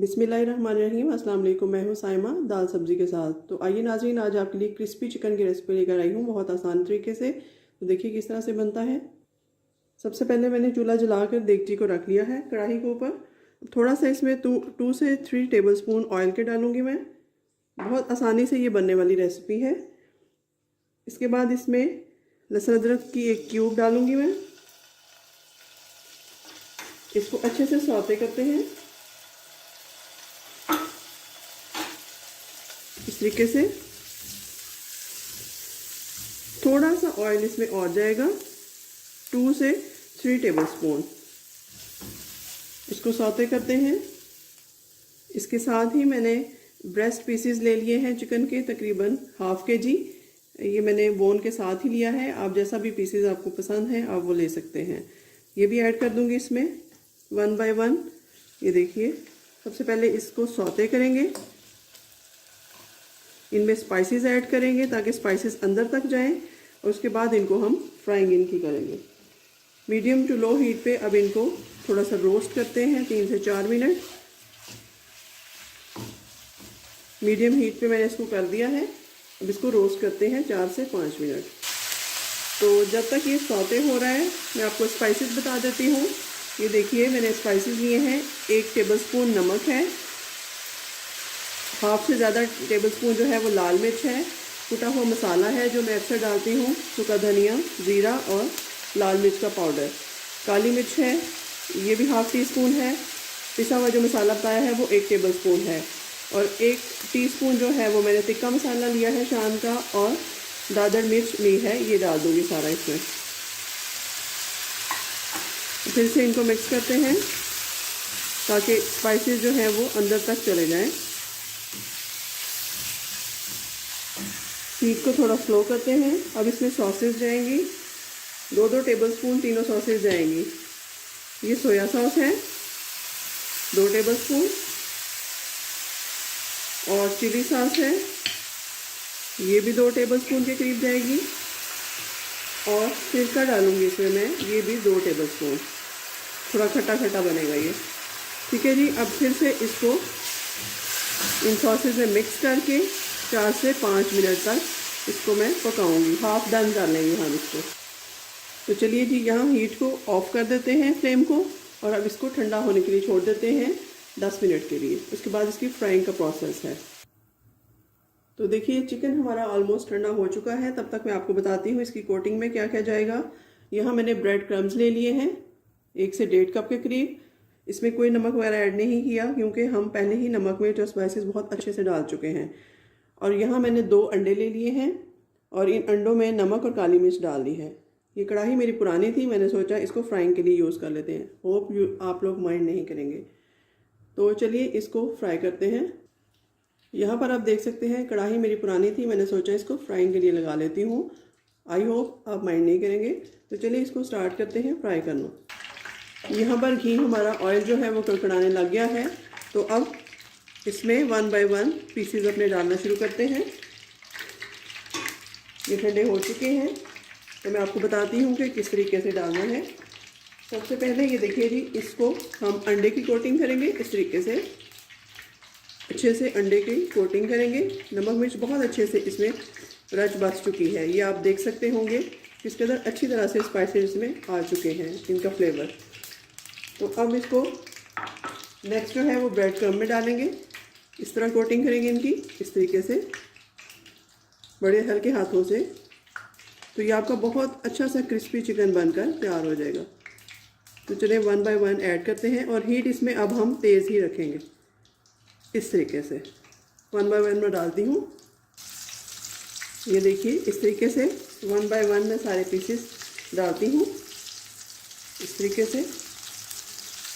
बिस्मिल्लाहिर्रहमानिर्रहीम। अस्सलाम वालेकुम। मैं हूँ साइमा दाल सब्ज़ी के साथ। तो आइए नाज़रीन, आज आपके लिए क्रिस्पी चिकन की रेसिपी लेकर आई हूँ बहुत आसान तरीके से। तो देखिए किस तरह से बनता है। सबसे पहले मैंने चूल्हा जलाकर देगची को रख लिया है कढ़ाई के ऊपर। थोड़ा सा इसमें 2 से 3 टेबलस्पून ऑयल के डालूँगी मैं। बहुत आसानी से ये बनने वाली रेसिपी है। इसके बाद इसमें लहसुन अदरक की एक क्यूब डालूँगी मैं। इसको अच्छे से सौते करते हैं इस तरीके से। थोड़ा सा ऑयल इसमें और जाएगा, 2 से 3 टेबलस्पून। इसको सौते करते हैं। इसके साथ ही मैंने ब्रेस्ट पीसेस ले लिए हैं चिकन के, तकरीबन ½ kg। ये मैंने बोन के साथ ही लिया है। आप जैसा भी पीसेस आपको पसंद है आप वो ले सकते हैं। ये भी ऐड कर दूंगी इसमें 1 बाय 1। ये देखिए, सबसे पहले इसको सौते करेंगे। इनमें स्पाइसेस ऐड करेंगे ताकि स्पाइसेस अंदर तक जाएं, और उसके बाद इनको हम फ्राइंग इनकी करेंगे मीडियम टू लो हीट पे। अब इनको थोड़ा सा रोस्ट करते हैं 3 से 4 मिनट। मीडियम हीट पे मैंने इसको कर दिया है। अब इसको रोस्ट करते हैं 4 से 5 मिनट। तो जब तक ये सौते हो रहा है मैं आपको स्पाइसेस बता देती हूँ। ये देखिए, मैंने स्पाइसेस लिए हैं। 1 टेबलस्पून नमक है, ½ से ज़्यादा टेबलस्पून जो है वो लाल मिर्च है, कुटा हुआ मसाला है जो मैं अक्सर डालती हूँ, सूखा धनिया, ज़ीरा और लाल मिर्च का पाउडर, काली मिर्च है, ये भी ½ टीस्पून है। पिसा हुआ जो मसाला बताया है वो 1 टेबलस्पून है, और 1 टीस्पून जो है वो मैंने तिक्का मसाला लिया है शान का, और दादर मिर्च ली है, ये डाल दूँगी सारा इसमें। फिर से इनको मिक्स करते हैं ताकि स्पाइसेस जो हैं वो अंदर तक चले जाएं। हीट को थोड़ा स्लो करते हैं। अब इसमें सॉसेस जाएंगी, 2 टेबलस्पून तीनों सॉसेस जाएंगी। ये सोया सॉस है 2 टेबलस्पून, और चिली सॉस है, ये भी 2 टेबलस्पून के करीब जाएगी, और सिरका डालूंगी इसमें मैं, ये भी 2 टेबलस्पून। थोड़ा खट्टा खट्टा बनेगा ये। ठीक है जी। अब फिर से इसको इन सॉसेस में मिक्स करके 4 से 5 मिनट तक इसको मैं पकाऊंगी। हाफ डन कर लेंगे हम इसको। तो चलिए जी, यहाँ हीट को ऑफ कर देते हैं फ्लेम को, और अब इसको ठंडा होने के लिए छोड़ देते हैं 10 मिनट के लिए। उसके बाद इसकी फ्राइंग का प्रोसेस है। तो देखिए, चिकन हमारा ऑलमोस्ट ठंडा हो चुका है। तब तक मैं आपको बताती हूँ इसकी कोटिंग में क्या क्या जाएगा। यहाँ मैंने ब्रेड क्रम्स ले लिए हैं 1 से 1.5 कप के करीब। इसमें कोई नमक वगैरह ऐड नहीं किया क्योंकि हम पहले ही नमक मिर्च और स्पाइसेस बहुत अच्छे से डाल चुके हैं। और यहाँ मैंने 2 अंडे ले लिए हैं, और इन अंडों में नमक और काली मिर्च डाल दी है। ये कढ़ाई मेरी पुरानी थी, मैंने सोचा इसको फ्राइंग के लिए यूज़ कर लेते हैं। होप आप लोग माइंड नहीं करेंगे। तो चलिए इसको फ्राई करते हैं। यहाँ पर आप देख सकते हैं कढ़ाई मेरी पुरानी थी, मैंने सोचा इसको फ्राइंग के लिए लगा लेती हूँ। आई होप आप माइंड नहीं करेंगे। तो चलिए इसको स्टार्ट करते हैं फ्राई करना। यहाँ पर घी हमारा ऑयल जो है वो कड़कड़ाने लग गया है। तो अब इसमें 1 बाय 1 पीसेस अपने डालना शुरू करते हैं। ये ठंडे हो चुके हैं, तो मैं आपको बताती हूँ कि किस तरीके से डालना है। सबसे पहले ये देखिए जी, इसको हम अंडे की कोटिंग करेंगे इस तरीके से। अच्छे से अंडे की कोटिंग करेंगे। नमक मिर्च बहुत अच्छे से इसमें रच बस चुकी है, ये आप देख सकते होंगे किस कदर अच्छी तरह से स्पाइसेस में आ चुके हैं इनका फ्लेवर। तो अब इसको नेक्स्ट जो है वो ब्रेड क्रम्ब में डालेंगे। इस तरह कोटिंग करेंगे इनकी इस तरीके से, बड़े हल्के हाथों से। तो ये आपका बहुत अच्छा सा क्रिस्पी चिकन बनकर तैयार हो जाएगा। तो चलिए 1 बाय 1 ऐड करते हैं, और हीट इसमें अब हम तेज़ ही रखेंगे। इस तरीके से 1 बाय 1 में डालती हूँ। ये देखिए, इस तरीके से 1 बाय 1 में सारे पीसेस डालती हूँ इस तरीके से।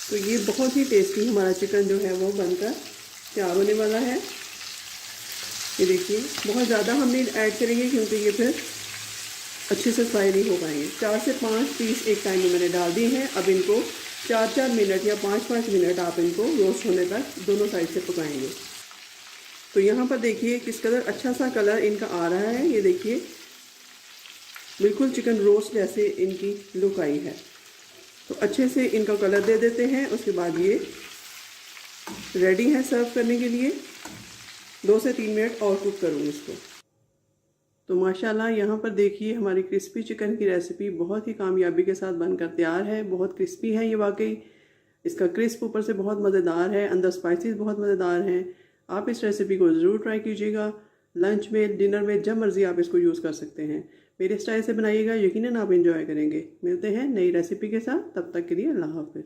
तो ये बहुत ही टेस्टी हमारा चिकन जो है वो बनकर तैयार होने वाला है। ये देखिए, बहुत ज़्यादा हम नहीं ऐड करेंगे क्योंकि ये फिर अच्छे से फ्राई नहीं हो पाएंगे। 4 से 5 पीस एक टाइम में मैंने डाल दिए हैं। अब इनको 4-4 मिनट या 5-5 मिनट आप इनको रोस्ट होने तक दोनों साइड से पकाएंगे। तो यहाँ पर देखिए किस कदर अच्छा सा कलर इनका आ रहा है। ये देखिए, बिल्कुल चिकन रोस्ट जैसे इनकी लुक आई है। तो अच्छे से इनका कलर दे देते हैं। उसके बाद ये रेडी है सर्व करने के लिए। 2 से 3 मिनट और कुक करूँगी इसको। तो माशाल्लाह यहाँ पर देखिए हमारी क्रिस्पी चिकन की रेसिपी बहुत ही कामयाबी के साथ बनकर तैयार है। बहुत क्रिस्पी है ये वाकई, इसका क्रिस्प ऊपर से बहुत मज़ेदार है, अंदर स्पाइसेस बहुत मज़ेदार हैं। आप इस रेसिपी को ज़रूर ट्राई कीजिएगा। लंच में, डिनर में, जब मर्ज़ी आप इसको यूज़ कर सकते हैं। मेरे स्टाइल से बनाइएगा, यकीनन आप इंजॉय करेंगे। मिलते हैं नई रेसिपी के साथ, तब तक के लिए अल्लाह हाफ़िज़।